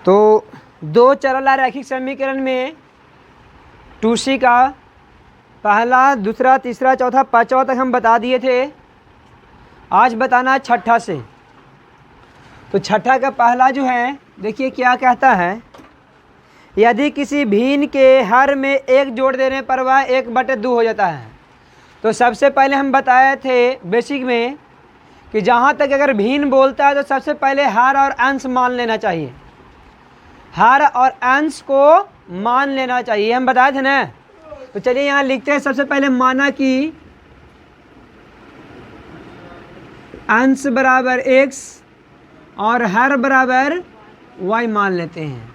तो दो चरल रैखिक समीकरण में 2c का पहला, दूसरा, तीसरा, चौथा, पांचवा तक हम बता दिए थे। आज बताना है छठा से। तो छठा का पहला जो है, देखिए क्या कहता है, यदि किसी भिन्न के हर में एक जोड़ देने पर वह 1/2 हो जाता है। तो सबसे पहले हम बताए थे बेसिक में कि जहाँ तक अगर भिन्न बोलता है तो सबसे पहले हर और अंश मान लेना चाहिए, हर और अंश को मान लेना चाहिए, हम बताए थे ना। तो चलिए यहाँ लिखते हैं। सबसे पहले माना कि अंश बराबर x और हर बराबर y मान लेते हैं।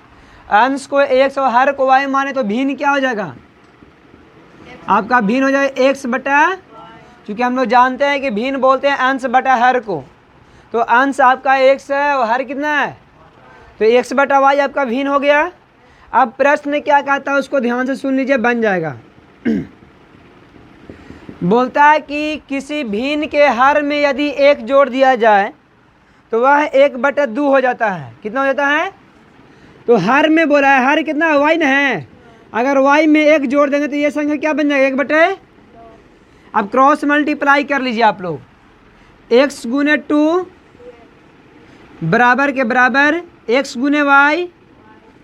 अंश को x और हर को y माने तो भिन्न क्या हो जाएगा आपका? भिन्न हो जाएगा x बटा, क्योंकि हम लोग जानते हैं कि भिन्न बोलते हैं अंश बटा हर को। तो अंश आपका x है और हर कितना है? तो x बटा y आपका भिन्न हो गया। अब प्रश्न क्या कहता है उसको ध्यान से सुन लीजिए, बन जाएगा। बोलता है कि किसी भिन्न के हर में यदि एक जोड़ दिया जाए तो वह 1/2 हो जाता है। कितना हो जाता है? तो हर में बोला है, हर कितना y न है। अगर y में एक जोड़ देंगे तो ये संख्या क्या बन जाएगा? 1/2। अब क्रॉस मल्टीप्लाई कर लीजिए आप लोग। x गुने 2 बराबर के बराबर x गुने y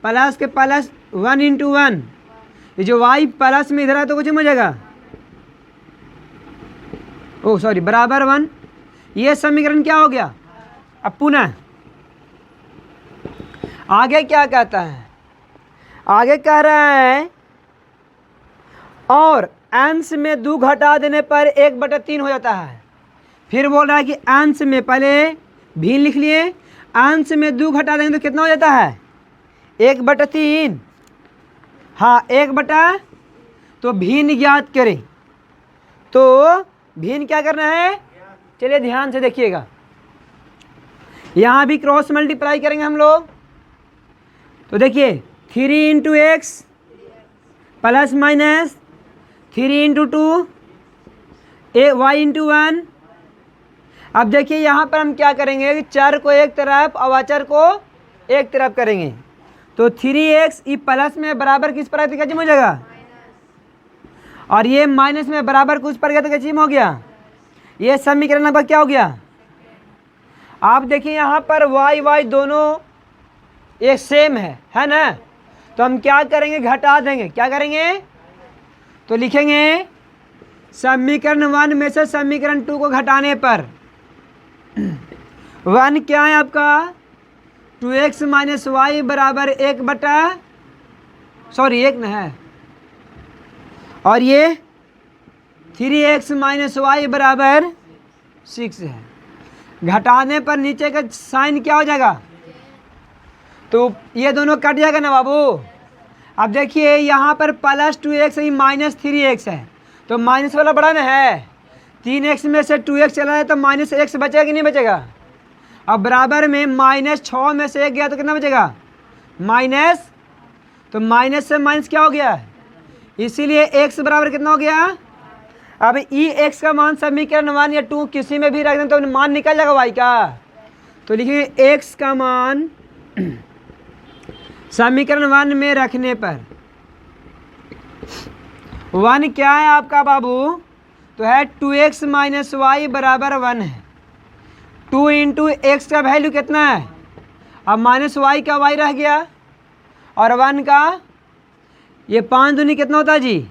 प्लस के प्लस 1 इंटू 1। ये जो y प्लस में इधर है तो कुछ हो जाएगा, ओ सॉरी, बराबर 1। ये समीकरण क्या हो गया? अब पुनः आगे क्या कहता है? आगे कह रहा है और अंश में 2 घटा देने पर 1/3 हो जाता है। फिर बोल रहा है कि अंश में, पहले भिन्न लिख लिए, अंश में 2 घटा देंगे तो कितना हो जाता है? 1/3। हाँ, 1/, तो भिन्न ज्ञात करें। तो भिन्न क्या करना है? चलिए ध्यान से देखिएगा। यहाँ भी क्रॉस मल्टीप्लाई करेंगे हम लोग। तो देखिए 3 into x plus minus 3 into 2 y into 1। अब देखिए यहाँ पर हम क्या करेंगे कि चर को एक तरफ और अचर को एक तरफ करेंगे। तो 3x ये प्लस में बराबर किस पर का चिन्ह हो जाएगा, और ये माइनस में बराबर कुछ पर का चिन्ह हो गया। ये समीकरण लगभग क्या हो गया? आप देखिए यहाँ पर y दोनों एक सेम है ना। तो हम क्या करेंगे? घटा देंगे। क्या करेंगे? तो लिखेंगे समीकरण 1 में से समीकरण 2 को घटाने पर 1 क्या है आपका? 2x माइनस वाई बराबर 1 न है, और ये 3x माइनस वाई बराबर 6 है। घटाने पर नीचे का साइन क्या हो जाएगा? तो ये दोनों कट जाएगा ना बाबू। अब देखिए यहाँ पर प्लस 2x ही माइनस 3x है, तो माइनस वाला बड़ा ना है। 3x में से 2x चला जाए तो माइनस x बचेगा कि नहीं बचेगा? अब बराबर में माइनस 6 में से 1 गया तो कितना बचेगा? माइनस। तो माइनस से माइनस क्या हो गया? इसीलिए x बराबर कितना हो गया? अब ई x का मान समीकरण 1 या 2 किसी में भी रख दें तो मान निकल जाएगा y का। तो लिखिए x का मान समीकरण 1 में रखने पर 1 क्या है आपका बाबू? तो है 2x माइनस वाई बराबर 1 है। 2 इंटू एक्स का वैल्यू कितना है? अब माइनस वाई का y रह गया, और 1 का ये 5 दूनी कितना होता है जी?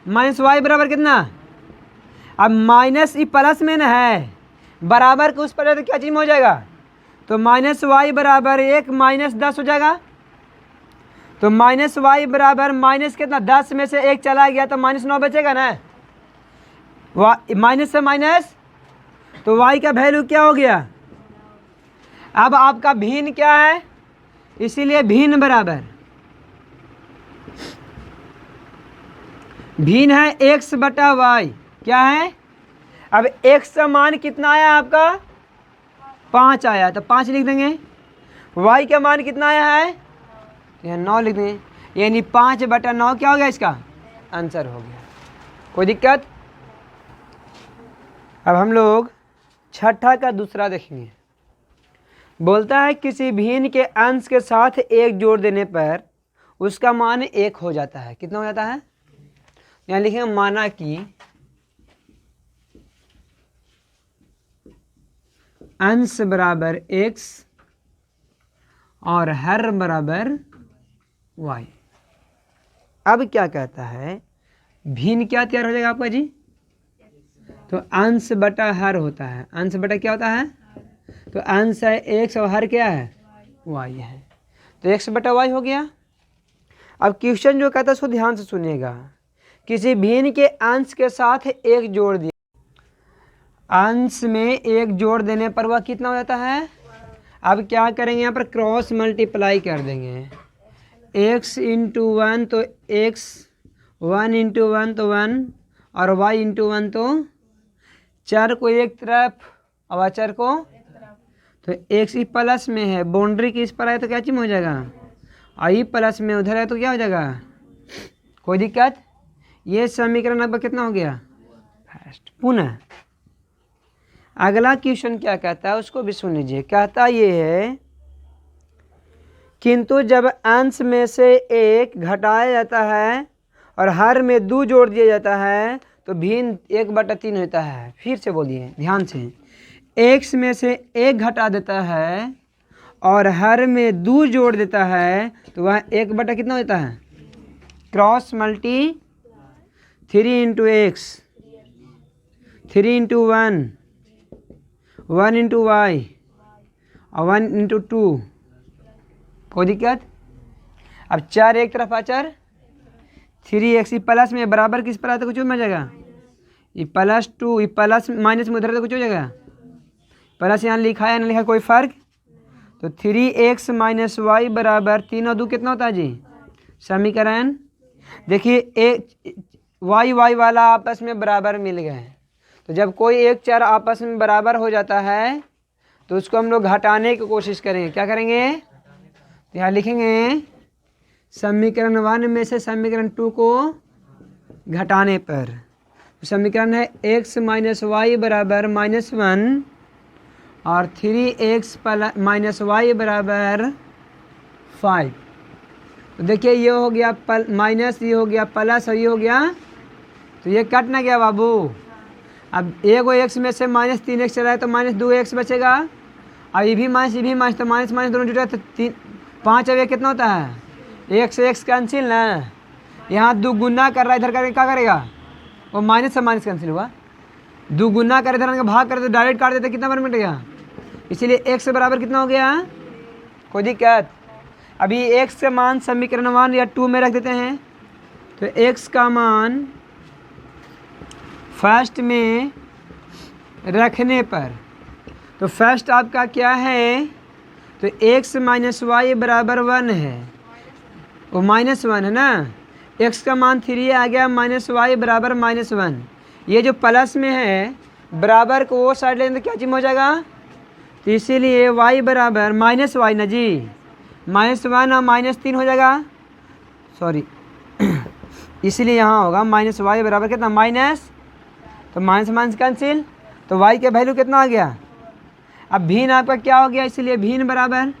माइनस वाई बराबर कितना? अब माइनस ई प्लस में ना है, बराबर के उस पर तो क्या चीज हो जाएगा? तो माइनस वाई बराबर 1 माइनस 10 हो जाएगा। तो माइनस वाई बराबर माइनस कितना? 10 में से 1 चला गया तो माइनस 9 बचेगा ना। माइनस से माइनस, तो y का वैल्यू क्या हो गया? अब आपका भिन्न क्या है? इसीलिए भिन्न बराबर भिन्न है x बटा y। क्या है? अब x का मान कितना आया आपका? 5 आया, तो 5 लिख देंगे। y का मान कितना आया है? यहाँ 9 लिख देंगे, यानी 5/9 क्या हो गया? इसका आंसर हो गया। कोई दिक्कत? अब हम लोग छठा का दूसरा देखेंगे। बोलता है किसी भिन्न के अंश के साथ एक जोड़ देने पर उसका मान एक हो जाता है। कितना हो जाता है? यहाँ लिखेंगे माना कि अंश बराबर x और हर बराबर y। अब क्या कहता है, भिन्न क्या तैयार हो जाएगा आपका जी? तो अंश बटा हर होता है। अंश बटा क्या होता है? तो अंश है x और हर क्या है? y है। तो x बटा y हो गया। अब क्वेश्चन जो कहता है उसको ध्यान से सुनिएगा। किसी भिन्न के अंश के साथ एक जोड़ दिया, अंश में एक जोड़ देने पर वह कितना हो जाता है? अब क्या करेंगे, यहाँ पर क्रॉस मल्टीप्लाई कर देंगे। x इंटू वन तो x, 1 इंटू वन तो 1 और y इंटू वन तो चर को एक तरफ और अचर को, तो x प्लस में है, बाउंड्री की इस पर है तो क्या चीज हो जाएगा? और ई प्लस में उधर है तो क्या हो जाएगा? कोई दिक्कत? ये समीकरण अब कितना हो गया? फर्स्ट। पुनः अगला क्वेश्चन क्या कहता है उसको भी सुन लीजिए। कहता ये है किंतु जब अंश में से एक घटाया जाता है और हर में 2 जोड़ दिया जाता है तो भिन्न 1/3 होता है। फिर से बोलिए ध्यान से। x में से एक घटा देता है और हर में 2 जोड़ देता है तो वह 1 कितना होता है? Cross multi 3 into x, 3 into 1, 1 into y और 1 इंटू 2। कोई दिक्कत? अब 4 एक तरफ आचर, 3x प्लस में बराबर किस पर आता है? कुछ में जाएगा ये प्लस 2, ये प्लस माइनस में उधर तो कुछ हो जाएगा। प्लस यहाँ लिखा है ना लिखा कोई फर्क? तो 3x माइनस वाई बराबर 3 और 2 कितना होता है जी? समीकरण देखिए एक वाई वाई वाला आपस में बराबर मिल गए। तो जब कोई एक चर आपस में बराबर हो जाता है तो उसको हम लोग घटाने की कोशिश करेंगे। क्या करेंगे? तो यहाँ लिखेंगे समीकरण 1 में से समीकरण 2 को घटाने पर समीकरण है x माइनस वाई बराबर -1 और 3x माइनस वाई बराबर 5। तो देखिए ये हो गया माइनस, ये हो गया प्लस और ये हो गया, तो ये कट ना गया बाबू। अब एगो x में से -3x चला है तो -2x बचेगा और ये भी माइनस तो माइनस माइनस दोनों जुटा तो 5 अब ये कितना होता है? x से x कैंसिल ना, यहाँ 2 गुना कर रहा है, इधर करके क्या करेगा? वो माइनस से माइनस कैंसिल हुआ। 2 गुना कर इधर भाग कर तो डायरेक्ट काट देते कितना बार मिट गया? इसीलिए x बराबर कितना हो गया? कोई दिक्कत? अभी x का मान समीकरण 1 या 2 में रख देते हैं। तो x का मान फर्स्ट में रखने पर तो फर्स्ट आपका क्या है? तो x माइनस वाई बराबर 1 है, वो -1 है ना। x का मान 3 आ गया, माइनस वाई बराबर -1। ये जो प्लस में है बराबर को वो साइड लेंगे तो क्या चीज हो जाएगा? तो इसीलिए y बराबर माइनस वाई ना जी, -1 और -3 हो जाएगा, सॉरी इसलिए यहाँ होगा माइनस वाई बराबर कितना? माइनस, तो माइनस माइनस कैंसिल, तो y के वैल्यू कितना आ गया? अब भिन्न आपका क्या हो गया? इसलिए भिन्न बराबर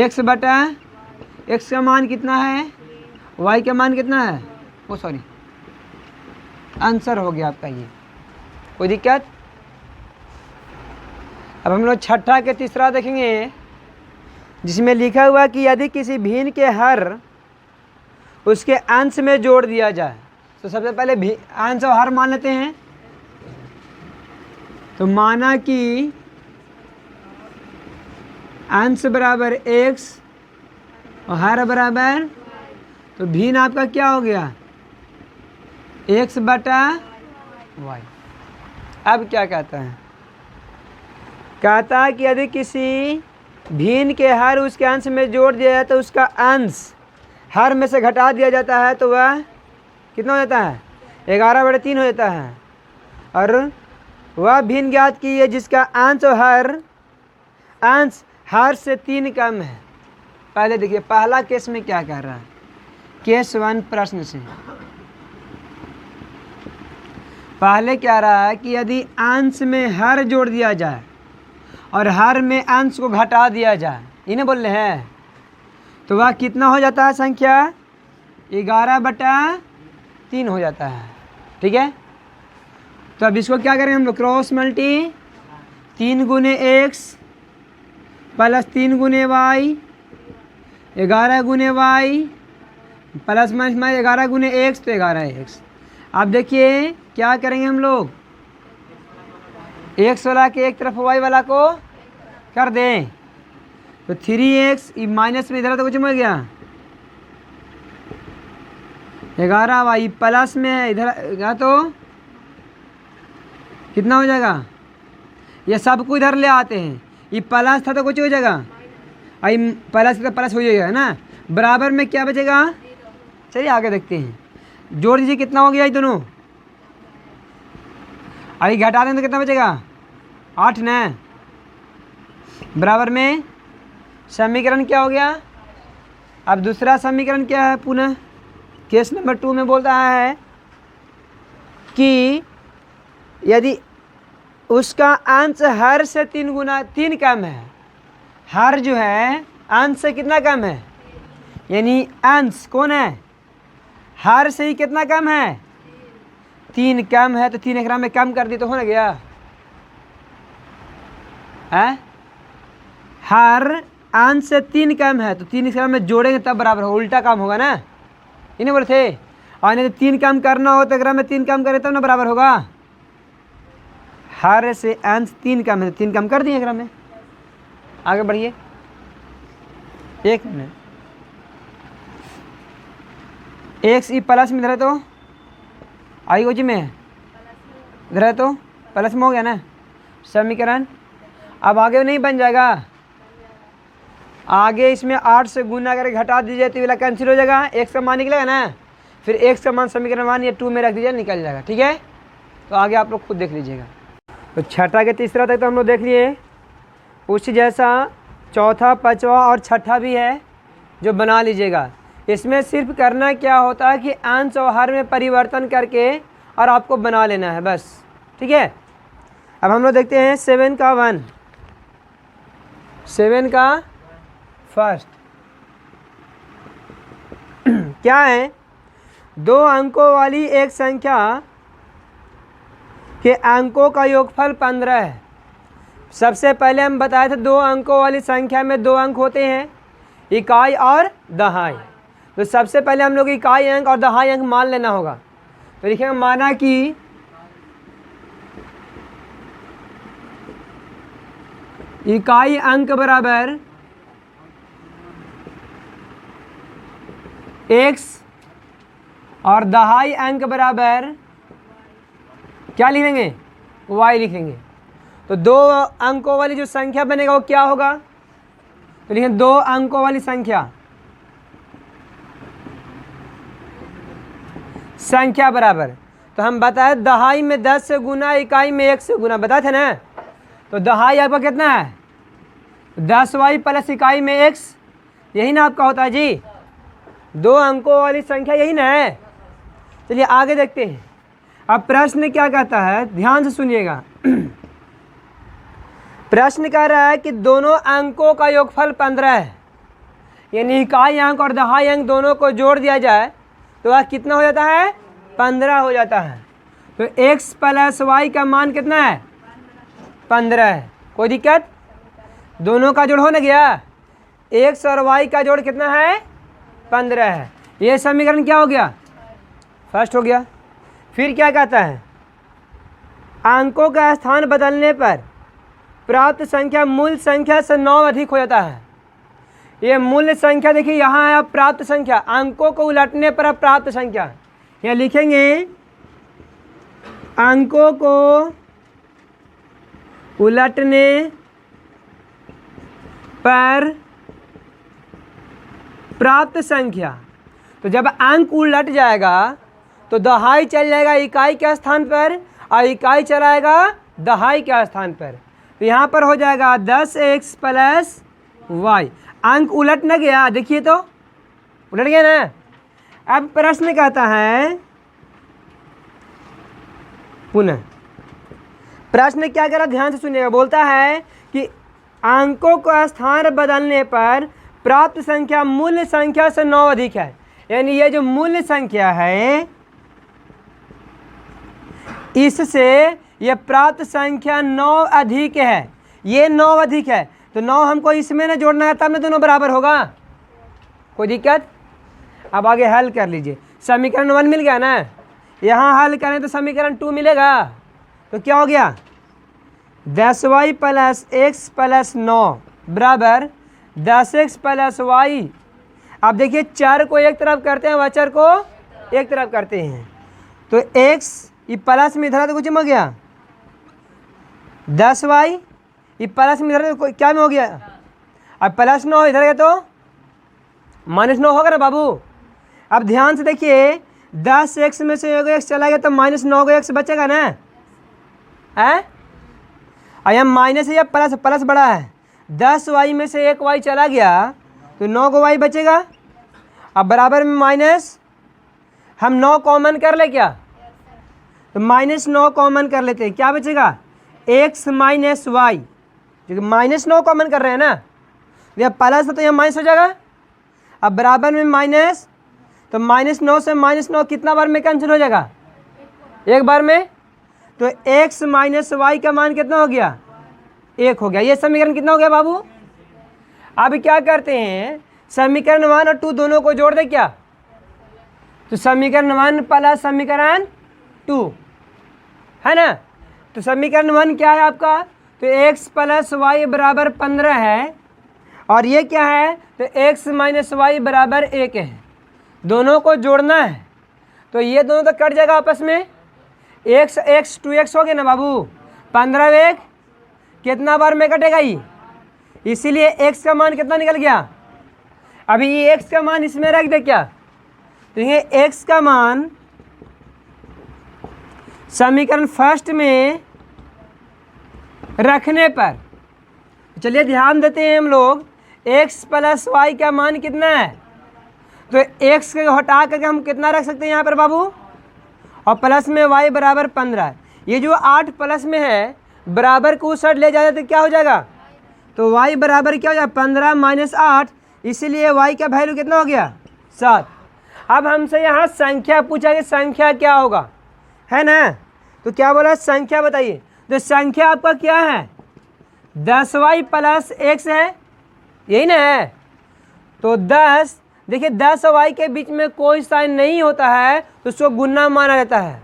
x बटा x का मान कितना है, y का मान कितना है? वो सॉरी आंसर हो गया आपका ये। कोई दिक्कत? अब हम लोग छठा के तीसरा देखेंगे जिसमें लिखा हुआ कि यदि किसी भिन्न के हर उसके अंश में जोड़ दिया जाए तो सबसे पहले अंश और हर मान लेते हैं। तो माना कि अंश बराबर x और हर बराबर, तो भिन्न आपका क्या हो गया? x बटा y। अब क्या कहता है? कहता है कि यदि किसी भिन्न के हर उसके अंश में जोड़ दिया जाए तो उसका अंश हर में से घटा दिया जाता है तो वह कितना हो जाता है? 11/3 हो जाता है। और वह भिन्न ज्ञात की है जिसका अंश और अंश हर से 3 कम है। पहले देखिए पहला केस में क्या कह रहा है? केस 1 प्रश्न से पहले क्या रहा है कि यदि अंश में हर जोड़ दिया जाए और हर में अंश को घटा दिया जाए, इन्हें बोल रहे हैं, तो वह कितना हो जाता है संख्या? 11/3 हो जाता है। ठीक है, तो अब इसको क्या करेंगे हम लोग? क्रॉस मल्टी 3 गुने एक्स प्लस 3 गुने वाई, 11 गुने वाई प्लस माइनस 11 गुने एक्स, तो 11x। अब देखिए क्या करेंगे हम लोग? एक्स वाला के एक तरफ वाई वाला को कर दें, तो 3x माइनस में इधर तो कुछ मिल गया, 11y प्लस में है इधर गया तो कितना हो जाएगा? ये सब को इधर ले आते हैं, ये प्लस था तो कुछ हो जाएगा, आई प्लस का प्लस हो जाएगा ना, बराबर में क्या बचेगा? चलिए आगे देखते हैं, जोड़ दीजिए कितना हो गया ये दोनों, आई घटा दें तो कितना बचेगा? 8 न, बराबर में समीकरण क्या हो गया? अब दूसरा समीकरण क्या है? पुनः केस नंबर 2 में बोल रहा है कि यदि उसका अंश हर से 3 कम है, हर जो है अंश से कितना कम है? यानी अंश कौन है? हर से ही कितना कम है? 3 कम है, तो 3 एकरा में कम कर दी तो हो ना गया है? हर अंश से 3 कम है, तो 3 एकरा में जोड़ेंगे तब बराबर हो, उल्टा काम होगा ना, इन्हें बोले थे। और नहीं तो 3 कम करना हो तो एकरा में 3 कम करे तब ना बराबर होगा। हर से अंश 3 कम है, 3 कम कर दिए एकरा में। आगे बढ़िए, 1 मिनट, एक्स ई प्लस में इधर है तो आई को जी में इधर है तो प्लस में हो गया ना समीकरण। अब आगे नहीं बन जाएगा, आगे इसमें 8 से गुना करके घटा दीजिए तो ये वाला कैंसिल हो जाएगा, एक्स का मान निकलेगा ना, फिर एक्स का मान समीकरण 1 या 2 में रख दीजिए, निकल जाएगा। ठीक है, तो आगे आप लोग खुद देख लीजिएगा। तो छठा के तीसरा तक तो हम लोग देख लिए, उसी जैसा चौथा, पाँचवा और छठा भी है जो बना लीजिएगा। इसमें सिर्फ करना क्या होता है कि अंश और हर में परिवर्तन करके और आपको बना लेना है बस। ठीक है, अब हम लोग देखते हैं 7 का 1, 7 का फर्स्ट क्या है? 2 अंकों वाली एक संख्या के अंकों का योगफल 15 है। सबसे पहले हम बताए थे 2 अंकों वाली संख्या में 2 अंक होते हैं, इकाई और दहाई। तो सबसे पहले हम लोग इकाई अंक और दहाई अंक मान लेना होगा। तो देखिए, माना कि इकाई अंक बराबर x और दहाई अंक बराबर क्या लिखेंगे? y लिखेंगे। तो 2 अंकों वाली जो संख्या बनेगा वो क्या होगा? तो लिखें 2 अंकों वाली संख्या बराबर, तो हम बताए दहाई में 10 से गुना, इकाई में 1 से गुना, बताए थे ना। तो दहाई आपका कितना है? 10y प्लस इकाई में x, यही ना आपका होता है जी। 2 अंकों वाली संख्या यही ना है। चलिए आगे देखते हैं। अब प्रश्न क्या कहता है, ध्यान से सुनिएगा। प्रश्न कह रहा है कि दोनों अंकों का योगफल 15 है, यानी इकाई अंक और दहाई अंक दोनों को जोड़ दिया जाए तो वह कितना हो जाता है? 15 हो जाता है। तो x प्लस वाई का मान कितना है? 15 है। कोई दिक्कत? दोनों का जोड़ हो ना गया, x और y का जोड़ कितना है? 15 है। ये समीकरण क्या हो गया? फर्स्ट हो गया। फिर क्या कहता है? अंकों का स्थान बदलने पर प्राप्त संख्या मूल संख्या से 9 अधिक हो जाता है। ये मूल संख्या देखिए यहाँ है, अब प्राप्त संख्या, अंकों को उलटने पर अब प्राप्त संख्या, यहाँ लिखेंगे अंकों को उलटने पर प्राप्त संख्या। तो जब अंक उलट जाएगा तो दहाई चल जाएगा इकाई के स्थान पर और इकाई चलाएगा दहाई के स्थान पर। तो यहाँ पर हो जाएगा 10x प्लस वाई। अंक उलट न गया, देखिए तो उलट गया ना। अब प्रश्न कहता है, पुनः प्रश्न क्या कह रहा, ध्यान से सुनिएगा। बोलता है कि अंकों का स्थान बदलने पर प्राप्त संख्या मूल संख्या से 9 अधिक है। यानी ये जो मूल संख्या है इससे ये प्राप्त संख्या 9 अधिक है, ये 9 अधिक है, तो 9 हमको इसमें ना जोड़ना है तब ना दोनों बराबर होगा। कोई दिक्कत? अब आगे हल कर लीजिए। समीकरण 1 मिल गया ना, यहाँ हल करें तो समीकरण 2 मिलेगा। तो क्या हो गया 10y प्लस एक्स प्लस 9 बराबर 10x प्लस वाई। अब देखिए चर को एक तरफ करते हैं, अचर को एक तरफ करते हैं, तो x ये प्लस में इधर तो कुछ में हो गया 10y, ये प्लस में इधर तो क्या में हो गया, अब प्लस 9 इधर गया तो -9 होगा ना बाबू। अब ध्यान से देखिए 10x में से x चला गया तो -9 को x बचेगा ना, है यहाँ माइनस है या प्लस, प्लस बड़ा है। 10y में से 1y चला गया तो 9 को y बचेगा। अब बराबर में माइनस, हम 9 कॉमन कर ले क्या, तो -9 कॉमन कर लेते हैं, क्या बचेगा x माइनस वाई, क्योंकि -9 कॉमन कर रहे हैं ना, तो यह प्लस है तो यह माइनस हो जाएगा। अब बराबर में माइनस, तो -9 से -9 कितना बार में कैंसिल हो जाएगा, एक बार में, तो x माइनस वाई का मान कितना हो गया 1 हो गया। ये समीकरण कितना हो गया बाबू। अब क्या करते हैं समीकरण 1 और 2 दोनों को जोड़ दे क्या, तो समीकरण 1 प्लस समीकरण 2 है ना। तो समीकरण 1 क्या है आपका, तो x प्लस वाई बराबर 15 है, और ये क्या है तो x माइनस वाई बराबर 1 है। दोनों को जोड़ना है तो ये दोनों तो कट जाएगा आपस में, x 2x हो गया ना बाबू, 15 1 कितना बार में कटेगा ये, इसीलिए x का मान कितना निकल गया। अभी ये x का मान इसमें रख दे क्या, तो ये x का मान समीकरण फर्स्ट में रखने पर, चलिए ध्यान देते हैं हम लोग, x प्लस वाई का मान कितना है, तो x को हटा करके हम कितना रख सकते हैं यहाँ पर बाबू, और प्लस में y बराबर 15। ये जो 8 प्लस में है बराबर को उस साइड ले जाए तो क्या हो जाएगा, तो y बराबर क्या हो जाएगा 15 माइनस 8, इसीलिए y का वैल्यू कितना हो गया 7। अब हमसे यहाँ संख्या पूछा कि संख्या क्या होगा, है ना, तो क्या बोला संख्या बताइए, तो संख्या आपका क्या है 10y प्लस x है, यही ना है। तो 10, देखिए 10 और y के बीच में कोई साइन नहीं होता है तो उसको गुना माना जाता है।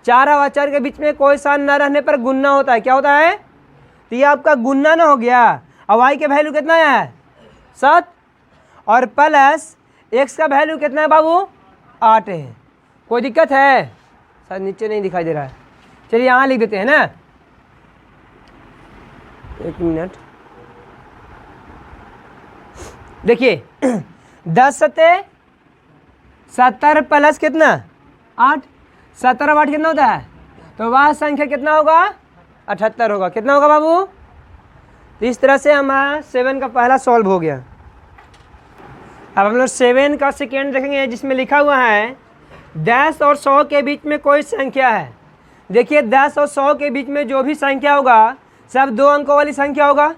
4 और 4 के बीच में कोई साइन न रहने पर गुना होता है, क्या होता है, तो ये आपका गुना ना हो गया। और y के वैल्यू कितना है 7, और प्लस x का वैल्यू कितना है बाबू 8 है। कोई दिक्कत है, शायद नीचे नहीं दिखाई दे रहा है, चलिए यहाँ लिख देते हैं ना, एक मिनट। देखिए 10 सत्ते 70 प्लस कितना 8, 70 और 8 कितना होता है, तो वह संख्या कितना होगा 78 होगा। कितना होगा बाबू, तो इस तरह से हमारा 7 का पहला सॉल्व हो गया। अब हम लोग 7 का सेकेंड देखेंगे, जिसमें लिखा हुआ है 10 और 100 के बीच में कोई संख्या है। देखिए 10 और 100 के बीच में जो भी संख्या होगा सब 2 अंकों वाली संख्या होगा।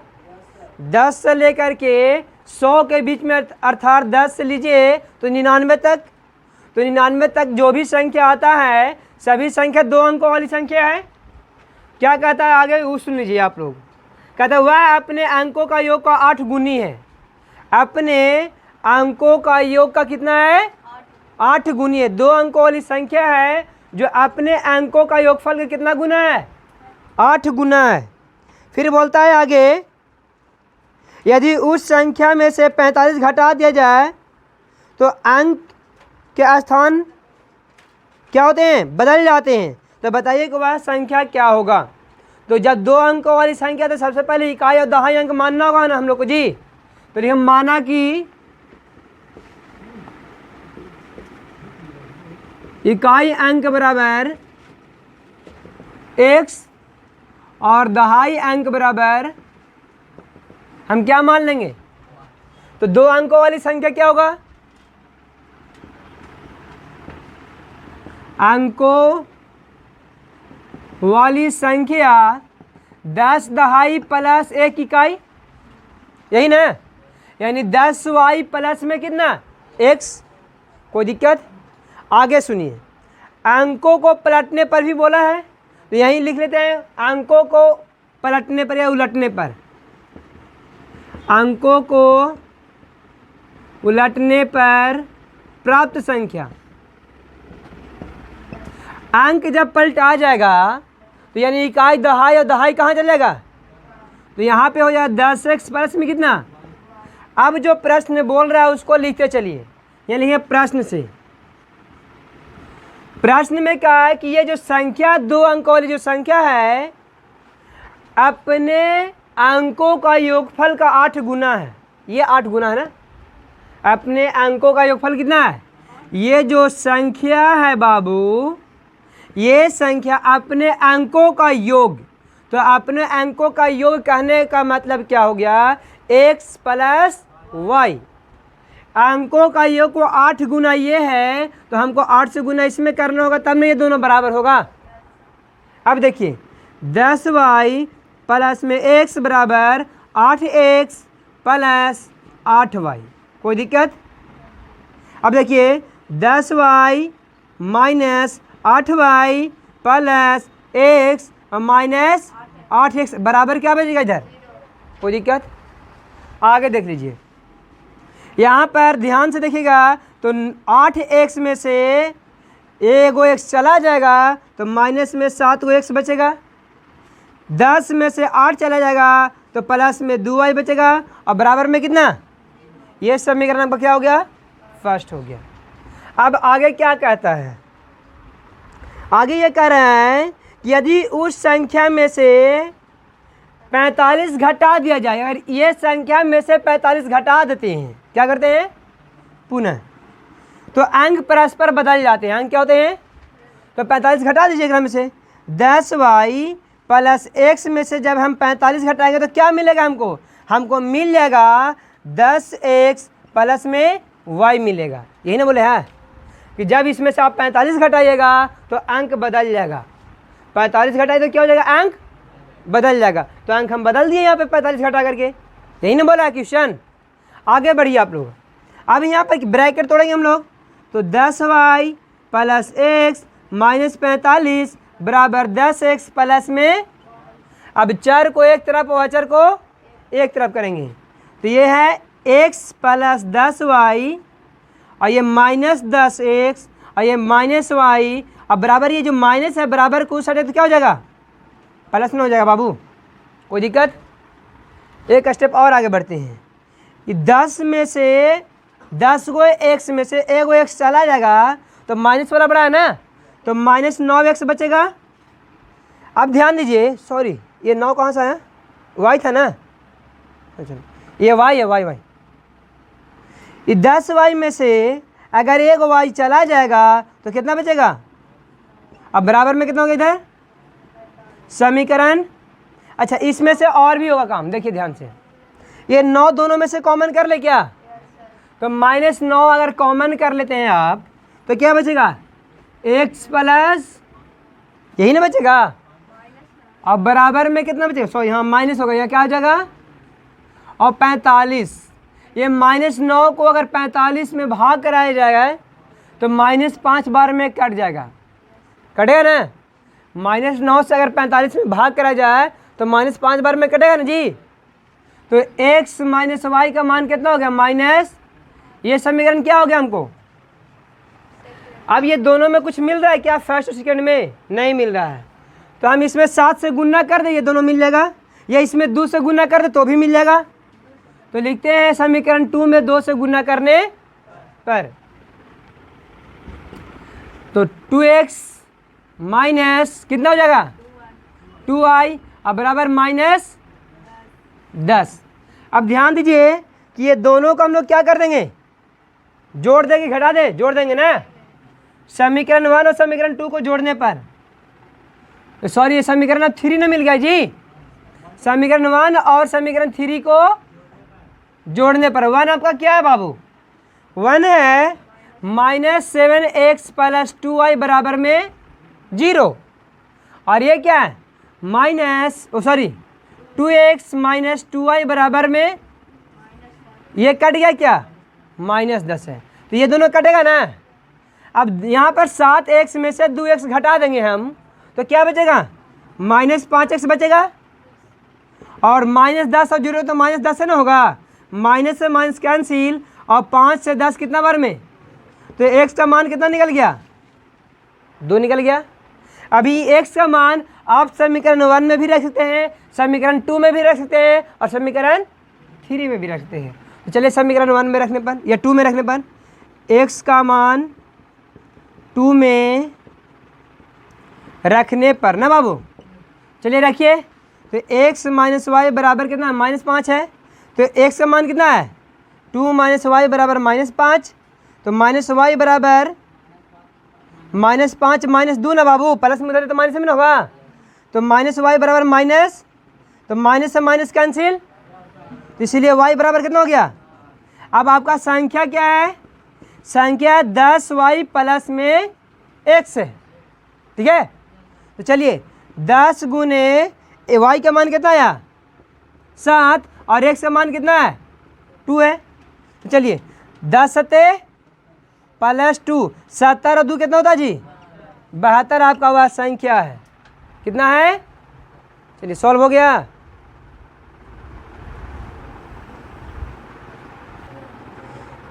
10 से लेकर के 100 के बीच में, अर्थात 10 से लीजिए तो 99 तक, तो 99 तक जो भी संख्या आता है सभी संख्या 2 अंकों वाली संख्या है। क्या कहता है आगे वो सुन लीजिए आप लोग, कहता है वह अपने अंकों का योग का 8 गुनी है। अपने अंकों का योग का कितना है 8 गुनी है, 2 अंकों वाली संख्या है जो अपने अंकों का योगफल का कितना गुना है 8 गुना है। फिर बोलता है आगे, यदि उस संख्या में से 45 घटा दिया जाए तो अंक के स्थान क्या होते हैं बदल जाते हैं। तो बताइए कि वह संख्या क्या होगा। तो जब 2 अंकों वाली संख्या तो सबसे पहले इकाई और दहाई अंक मानना होगा ना हम लोग को जी। तो हम माना कि इकाई अंक बराबर x और दहाई अंक बराबर हम क्या मान लेंगे, तो 2 अंकों वाली संख्या क्या होगा, अंकों वाली संख्या 10 दहाई प्लस 1 इकाई, यही ना, यानी 10y प्लस में कितना x। कोई दिक्कत? आगे सुनिए, अंकों को पलटने पर भी बोला है, तो यहीं लिख लेते हैं, अंकों को पलटने पर या उलटने पर। अंकों को उलटने पर प्राप्त संख्या, अंक जब पलट आ जाएगा तो यानी इकाई दहाई और दहाई कहाँ चलेगा, तो यहाँ पे हो जाएगा 10x प्लस में कितना। अब जो प्रश्न बोल रहा है उसको लिखते चलिए, ये लिखिए प्रश्न से। प्रश्न में कहा है कि ये जो संख्या 2 अंकों वाली जो संख्या है, अपने अंकों का योगफल का 8 गुना है। ये 8 गुना है ना, अपने अंकों का योगफल कितना है। ये जो संख्या है बाबू, ये संख्या अपने अंकों का योग, तो अपने अंकों का योग कहने का मतलब क्या हो गया, x प्लस वाई। अंकों का योग को 8 गुना ये है, तो हमको 8 से गुना इसमें करना होगा, तब ना ये दोनों बराबर होगा। अब देखिए 10y प्लस में x बराबर 8x प्लस 8y। कोई दिक्कत? अब देखिए 10y minus 8y plus x minus 8x बराबर क्या बचेगा इधर। कोई दिक्कत? आगे देख लीजिए, यहाँ पर ध्यान से देखिएगा, तो 8x में से एगो x चला जाएगा, तो माइनस में 7 गो x बचेगा। 10 में से 8 चला जाएगा, तो प्लस में 2y बचेगा, और बराबर में कितना। ये समीकरण आपका क्या हो गया, फर्स्ट हो गया। अब आगे क्या कहता है, आगे ये कह रहा है कि यदि उस संख्या में से 45 घटा दिया जाए, अगर ये संख्या में से 45 घटा देते हैं, क्या करते हैं पुनः, तो अंक परस्पर बदल जाते हैं। अंक क्या होते हैं, तो 45 घटा दीजिएगा में से 10y प्लस x में से जब हम 45 घटाएंगे तो क्या मिलेगा हमको, हमको मिल जाएगा 10x प्लस में y मिलेगा। यही ना बोले हैं कि जब इसमें से आप 45 घटाइएगा तो अंक बदल जाएगा। 45 घटाए तो क्या हो जाएगा, अंक बदल जाएगा। तो अंक हम बदल दिए यहाँ पे 45 घटा करके, यही ना बोला क्वेश्चन। आगे बढ़िए आप लोग, अब यहाँ पर ब्रैकेट तोड़ेंगे हम लोग, तो 10y प्लस x माइनस 45 बराबर 10x प्लस में, अब चर को एक तरफ और अचर को एक तरफ करेंगे, तो ये है x प्लस 10y और ये माइनस 10x और ये माइनस y, अब बराबर ये जो माइनस है बराबर को उस साइड तो क्या हो जाएगा, प्लस में हो जाएगा बाबू। कोई दिक्कत? एक स्टेप और आगे बढ़ते हैं, कि 10 में से 10 गो x में से एगो x चला जाएगा, तो माइनस वाला बड़ा है ना, तो माइनस 9x बचेगा। अब ध्यान दीजिए, सॉरी ये 9 कहाँ से आया, y था ना, अच्छा ये y है, y ये 10y में से अगर एक y चला जाएगा तो कितना बचेगा। अब बराबर में कितना होगा इधर समीकरण। अच्छा इसमें से और भी होगा काम, देखिए ध्यान से, ये 9 दोनों में से कॉमन कर ले क्या, तो माइनस 9 अगर कॉमन कर लेते हैं आप तो क्या बचेगा, x प्लस, यही ना बचेगा। अब बराबर में कितना बचेगा, सॉरी यहाँ माइनस होगा, यह क्या हो जाएगा, और 45, ये माइनस 9 को अगर 45 में भाग कराया जाएगा तो माइनस 5 बार में कट जाएगा, कटेगा ना। माइनस 9 से अगर 45 में भाग करा जाए तो माइनस 5 बार में कटेगा ना जी। तो x माइनस वाई का मान कितना हो गया, माइनस, ये समीकरण क्या हो गया हमको। अब ये दोनों में कुछ मिल रहा है क्या, फर्स्ट और सेकंड में नहीं मिल रहा है, तो हम इसमें 7 से गुना कर दें, ये दोनों मिल जाएगा, या इसमें 2 से गुना कर दे तो भी मिल जाएगा। तो लिखते हैं समीकरण 2 में 2 से गुना करने पर, तो 2x माइनस कितना हो जाएगा 2y, अब बराबर माइनस 10। अब ध्यान दीजिए कि ये दोनों को हम लोग क्या कर देंगे, जोड़ देंगे, घटा दे, जोड़ देंगे ना, समीकरण 1 और समीकरण 2 को जोड़ने पर, तो सॉरी ये समीकरण अब 3 ना मिल गया जी, समीकरण 1 और समीकरण 3 को जोड़ने पर 1 आपका क्या है बाबू, 1 है माइनस 7x प्लस 2y बराबर में 0, और ये क्या है माइनस, ओ सॉरी 2x माइनस 2y बराबर में ये कट गया क्या, -10 है, तो ये दोनों कटेगा ना। अब यहाँ पर 7x में से 2x घटा देंगे हम, तो क्या बचेगा, -5x बचेगा। और -10 और 0 तो -10 से ना होगा, माइनस से माइनस कैंसिल, और 5 से 10 कितना बार में, तो x का मान कितना निकल गया, 2 निकल गया। अभी x का मान आप समीकरण 1 में भी रख सकते हैं, समीकरण 2 में भी रख सकते हैं, और समीकरण 3 में भी रख सकते हैं। तो चलिए समीकरण 1 में रखने पर या 2 में रखने पर x का मान 2 में रखने पर ना बाबू, चलिए रखिए। तो x माइनस वाई बराबर कितना, -5 है। तो x का मान कितना है, 2 - y बराबर -5। तो -y बराबर -5 -2 ना बाबू, प्लस में उधर तो माइनस में ना होगा, तो -y बराबर माइनस, तो माइनस से माइनस कैंसिल, तो इसीलिए y बराबर कितना हो गया। अब आपका संख्या क्या है, संख्या 10y प्लस में x है, ठीक है। तो चलिए 10 गुने y का मान कितना आया, 7, और x का मान कितना है, 2 है। तो चलिए 10 सत्ते प्लस 2, 70 और 2 कितना होता है जी, 72 आपका वह संख्या है, कितना है। चलिए सॉल्व हो गया।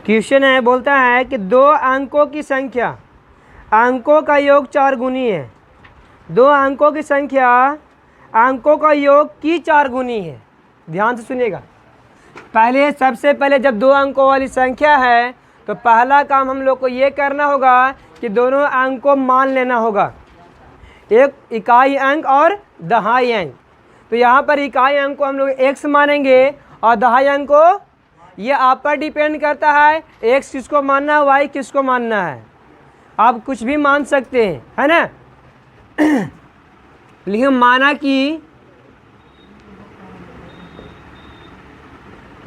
क्वेश्चन है, बोलता है कि 2 अंकों की संख्या, अंकों का योग 4 गुनी है। 2 अंकों की संख्या अंकों का योग की 4 गुनी है। ध्यान से सुनिएगा, पहले सबसे पहले जब 2 अंकों वाली संख्या है तो पहला काम हम लोग को ये करना होगा कि दोनों अंक को मान लेना होगा, एक इकाई अंक और दहाई अंक। तो यहाँ पर इकाई अंक को हम लोग x मानेंगे और दहाई अंक को, ये आप पर डिपेंड करता है x किसको मानना है, y किसको मानना है। आप कुछ भी मान सकते हैं, है ना। लेकिन माना कि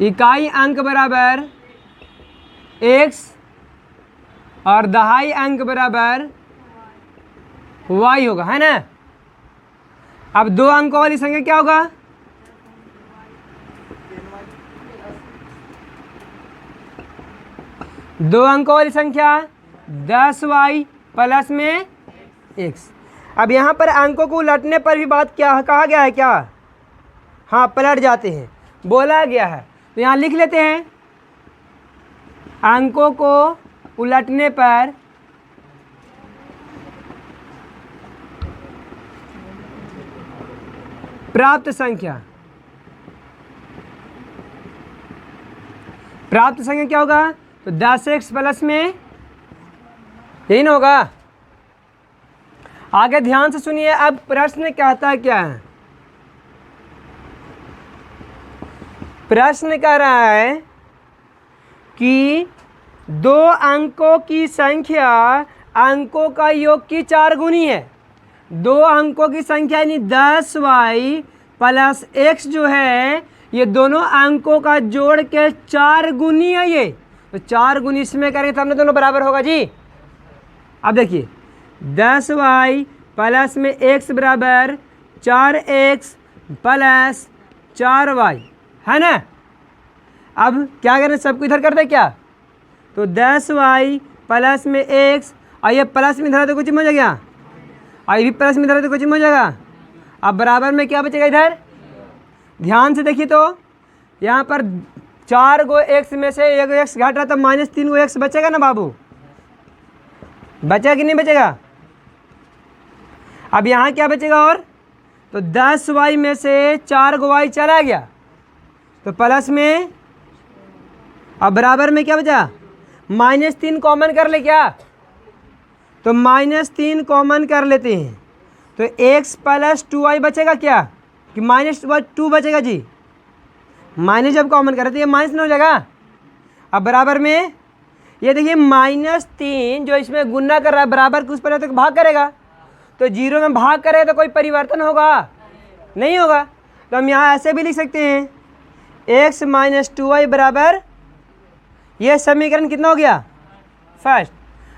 इकाई अंक बराबर x और दहाई अंक बराबर y होगा, है ना। अब 2 अंकों वाली संख्या क्या होगा, दो अंकों वाली संख्या 10y प्लस में x। अब यहाँ पर अंकों को उलटने पर भी बात क्या कहा गया है, क्या, हाँ पलट जाते हैं बोला गया है। तो यहाँ लिख लेते हैं, अंकों को उलटने पर प्राप्त संख्या, प्राप्त संख्या क्या होगा, तो 10x प्लस में, यही ना होगा। आगे ध्यान से सुनिए, अब प्रश्न कहता क्या है, प्रश्न कह रहा है कि 2 अंकों की संख्या अंकों का योग की 4 गुनी है। 2 अंकों की संख्या यानी 10y प्लस x जो है, ये दोनों अंकों का जोड़ के 4 गुनी है ये। तो 4 गुनी इसमें करेंगे तो हमने दोनों बराबर होगा जी। अब देखिए 10y प्लस में x बराबर 4x प्लस 4y, है ना। अब क्या करें, सबको इधर कर दे क्या, तो 10y प्लस में x, और ये प्लस में इधर तो कुछ हो जाएगा, और ये भी प्लस में इधर तो कुछ हो जाएगा। अब बराबर में क्या बचेगा, इधर ध्यान से देखिए तो यहाँ पर 4 गो x में से 1 x घट रहा तो -3 गो x बचेगा ना बाबू, बचेगा कि नहीं बचेगा। अब यहाँ क्या बचेगा, और तो 10y में से 4 गो y चला गया तो प्लस में, अब बराबर में क्या बचा, -3 कॉमन कर ले क्या, तो -3 कॉमन कर लेते हैं तो x प्लस 2y बचेगा क्या, कि -2 बचेगा जी। माइनस जब कॉमन करें तो ये माइनस नहीं हो जाएगा। अब बराबर में ये देखिए -3 जो इसमें गुना कर रहा है बराबर के उस पर तो भाग करेगा, तो 0 में भाग करेगा तो कोई परिवर्तन होगा, नहीं होगा। तो हम यहाँ ऐसे भी लिख सकते हैं, x - 2y बराबर, ये समीकरण कितना हो गया, फर्स्ट।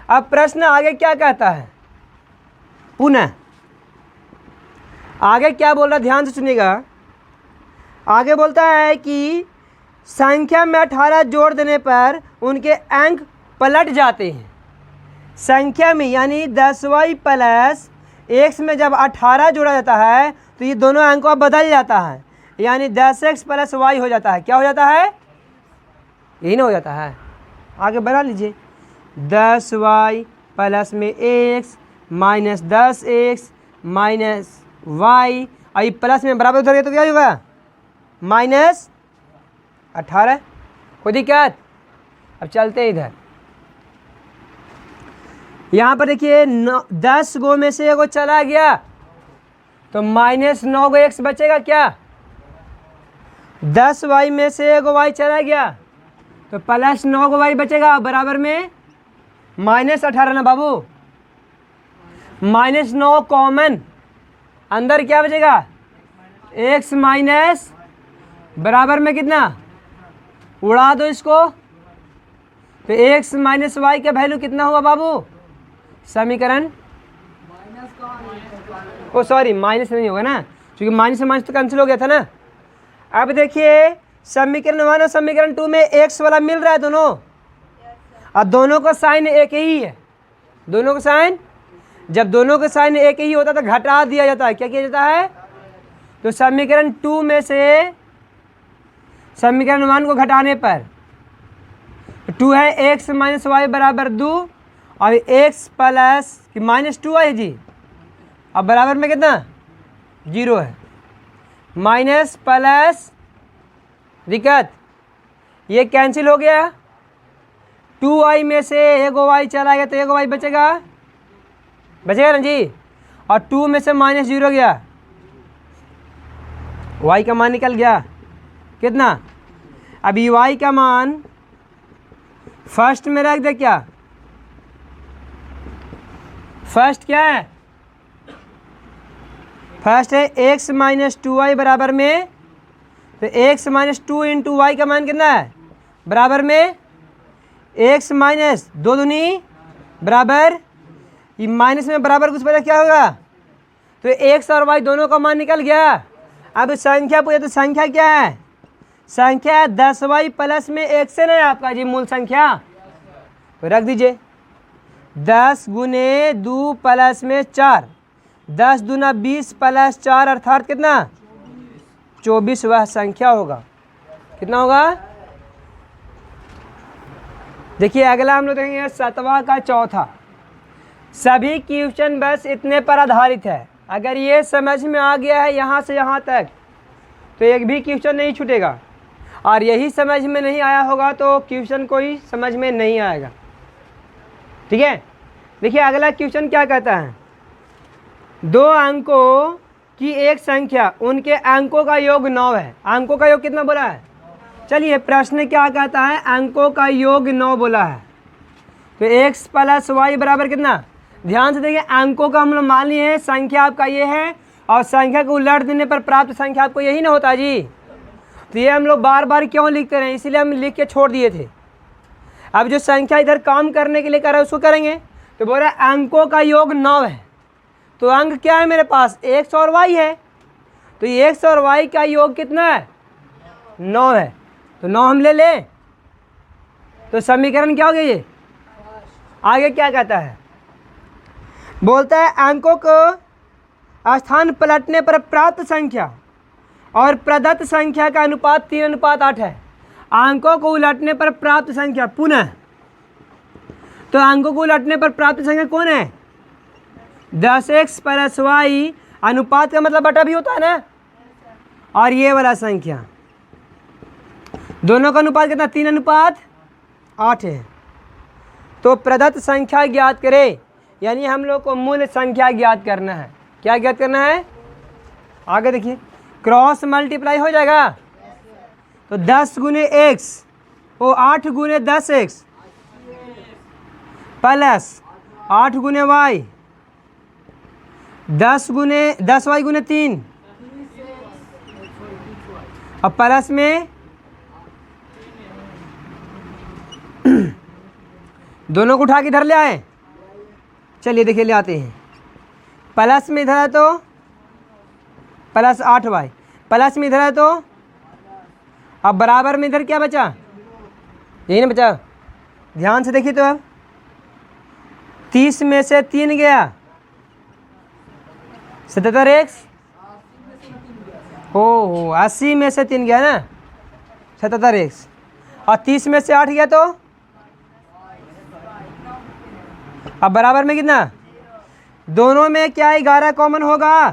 अब प्रश्न आगे क्या कहता है, पुनः आगे क्या बोल रहा है, ध्यान से सुनिएगा। आगे बोलता है कि संख्या में 18 जोड़ देने पर उनके अंक पलट जाते हैं। संख्या में यानी 10y प्लस x में जब 18 जोड़ा जाता है तो ये दोनों अंकों बदल जाता है, यानी 10x प्लस y हो जाता है। क्या हो जाता है? यही ना हो जाता है। आगे बढ़ा लीजिए। 10y प्लस में x minus 10x minus y, और प्लस में बराबर उधर गया तो क्या होगा? माइनस 18। कोई दिक्कत? अब चलते हैं इधर। यहाँ पर देखिए 10 गो में से एगो चला गया तो माइनस 9 गो x बचेगा क्या? 10y में से एगो y चला गया तो प्लस 9 गो y बचेगा, बराबर में माइनस 18 ना बाबू। माइनस 9 कॉमन, अंदर क्या बचेगा? x माइनस बराबर में कितना? उड़ा दो इसको तो x माइनस वाई का वैल्यू कितना होगा बाबू? समीकरण ओ सॉरी माइनस नहीं होगा ना, क्योंकि माइनस से माइनस तो कैंसिल हो गया था ना। अब देखिए समीकरण 1 और समीकरण 2 में x वाला मिल रहा है दोनों, और दोनों का साइन एक ही है। दोनों का साइन, जब दोनों का साइन एक ही होता तो घटा दिया जाता है। क्या किया जाता है? तो समीकरण 2 में से समीकरण 1 को घटाने पर 2 है x माइनस वाई बराबर 2, और x प्लस माइनस 2 है जी, अब बराबर में कितना? 0 है। माइनस प्लस, दिक्कत ये कैंसिल हो गया। 2y में से एगो y चला गया तो एगो y बचेगा, बचेगा ना जी, और 2 में से माइनस 0 गया, y का मान निकल गया कितना? अभी y का मान फर्स्ट में रख दे। क्या फर्स्ट क्या है? फर्स्ट है x माइनस 2y बराबर में, तो x माइनस 2 इंटू वाई का मान कितना है? बराबर में x माइनस 2 दूनी बराबर, ये माइनस में बराबर कुछ बचा क्या होगा? तो x और y दोनों का मान निकल गया। अब संख्या पूछे तो संख्या क्या है? संख्या 10y प्लस में x से नहीं आपका जी मूल संख्या, तो रख दीजिए 10 गुने 2 प्लस में 4, 10 दूना 20 प्लस 4 अर्थात कितना? 24 वह संख्या होगा। कितना होगा? देखिए अगला हम लोग देखेंगे 7वां का चौथा। सभी क्वेश्चन बस इतने पर आधारित है। अगर ये समझ में आ गया है यहाँ से यहाँ तक तो एक भी क्वेश्चन नहीं छूटेगा, और यही समझ में नहीं आया होगा तो क्वेश्चन कोई समझ में नहीं आएगा। ठीक है, देखिए अगला क्वेश्चन क्या कहता है? 2 अंकों की एक संख्या, उनके अंकों का योग 9 है। अंकों का योग कितना बोला है? चलिए प्रश्न क्या कहता है? अंकों का योग 9 बोला है, तो x प्लस वाई बराबर कितना? ध्यान से देखिए, अंकों का हम लोग मान लिए हैं संख्या आपका ये है, और संख्या को उलट देने पर प्राप्त संख्या आपको यही ना होता जी। तो ये हम लोग बार बार क्यों लिखते रहे, इसीलिए हम लिख के छोड़ दिए थे। अब जो संख्या इधर काम करने के लिए कर रहा है उसको करेंगे। तो बोल रहा है अंकों का योग 9 है, तो अंक क्या है मेरे पास? x और y है, तो ये x और y का योग कितना है? 9 है, तो 9 हम ले लें तो समीकरण क्या हो गया ये? आगे क्या कहता है? बोलता है अंकों को स्थान पलटने पर प्राप्त संख्या और प्रदत्त संख्या का अनुपात 3:8 है। अंकों को उलटने पर प्राप्त संख्या पुनः, तो अंकों को उलटने पर प्राप्त संख्या कौन है? 10x प्लस वाई, अनुपात का मतलब बटा भी होता है ना, और ये वाला संख्या दोनों का अनुपात कितना? 3:8 है। तो प्रदत्त संख्या ज्ञात करें, यानी हम लोग को मूल संख्या ज्ञात करना है। क्या ज्ञात करना है? आगे देखिए, क्रॉस मल्टीप्लाई हो जाएगा, तो 10 गुने x वो 8 गुने 10x प्लस 8 गुने y, 10y गुने 3, और प्लस में दोनों को उठा के इधर ले आए। चलिए देखिए ले आते हैं। प्लस में इधर है तो प्लस 8y, प्लस में इधर है तो अब बराबर में इधर क्या बचा, यही ना बचा, ध्यान से देखिए तो अब 30 में से 3 गया 77x, हो 80 में से 3 गया ना 77x, और 30 में से 8 गया तो अब बराबर में कितना, दोनों में क्या 11 कॉमन होगा,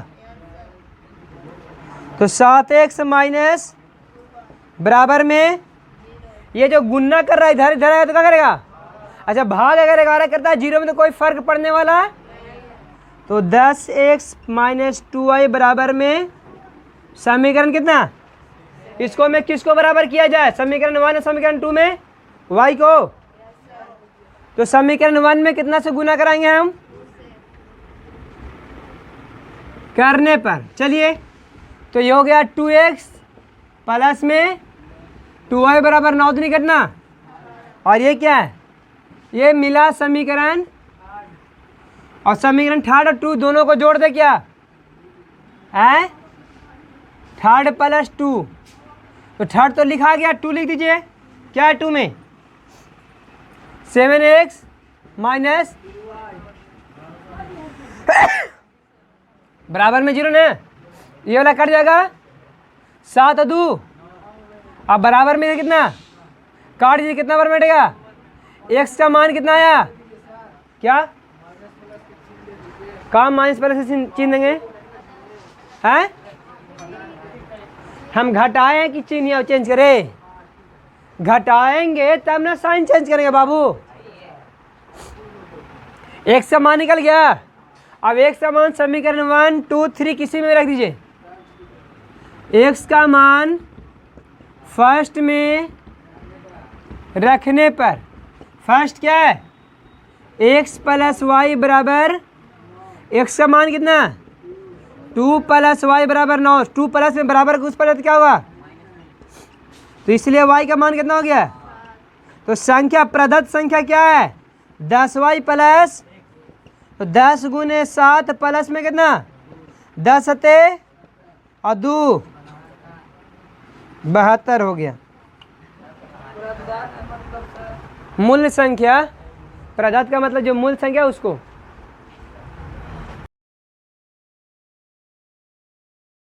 तो 7x माइनस बराबर में ये जो गुन्ना कर रहा है इधर इधर है तो क्या करेगा, अच्छा भाग अगर 11 करता है 0 में तो कोई फर्क पड़ने वाला है, तो 10x माइनस 2y बराबर में समीकरण कितना, इसको में किसको बराबर किया जाए, समीकरण 1 और समीकरण 2 में y को, तो समीकरण 1 में कितना से गुना कराएंगे हम करने पर, चलिए तो ये हो गया 2x प्लस में 2y बराबर 9 नहीं करना, और ये क्या है, ये मिला समीकरण, और समीकरण 3 और 2 दोनों को जोड़ दे क्या है 3 प्लस 2, तो 3 तो लिखा गया, 2 लिख दीजिए, क्या है 2 में 7x माइनस बराबर में 0 ना, ये वाला कट जाएगा 7 और 2, अब बराबर में कितना काट दीजिए, कितना बार बैठेगा, x का मान कितना आया, क्या काम माइनस प्लस से चिन्ह देंगे हैं, हम घटाएं कि चिन्ह चेंज करें, घटाएंगे तब ना साइन चेंज करेंगे बाबू, x का मान निकल गया, अब x का मान समीकरण 1 2 3 किसी में रख दीजिए, x का मान फर्स्ट में रखने पर, फर्स्ट क्या है x प्लस वाई बराबर, x का मान कितना 2 प्लस वाई बराबर 9, 2 प्लस में बराबर उस पर क्या होगा, तो इसलिए y का मान कितना हो गया, तो संख्या प्रदत्त संख्या क्या है 10y प्लस, तो 10 गुने 7 प्लस में कितना 10 सते और 2 72 हो गया, मूल संख्या प्रदत्त का मतलब जो मूल संख्या उसको